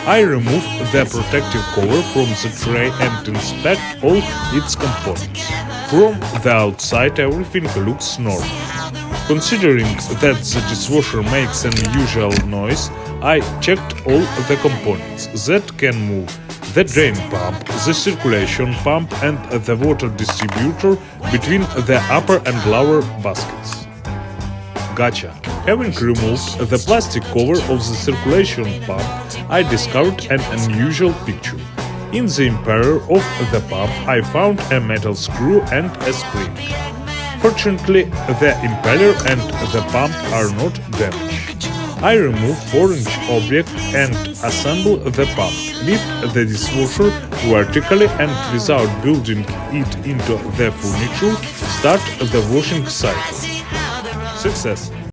I remove the protective cover from the tray and inspect all its components. From the outside everything looks normal. Considering that the dishwasher makes an unusual noise, I checked all the components that can move: the drain pump, the circulation pump and the water distributor between the upper and lower baskets. Gotcha. Having removed the plastic cover of the circulation pump, I discovered an unusual picture. In the impeller of the pump, I found a metal screw and a spring. Fortunately, the impeller and the pump are not damaged. I remove 4-inch object and assemble the pump. Lift the dishwasher vertically and without building it into the furniture, start the washing cycle. Success!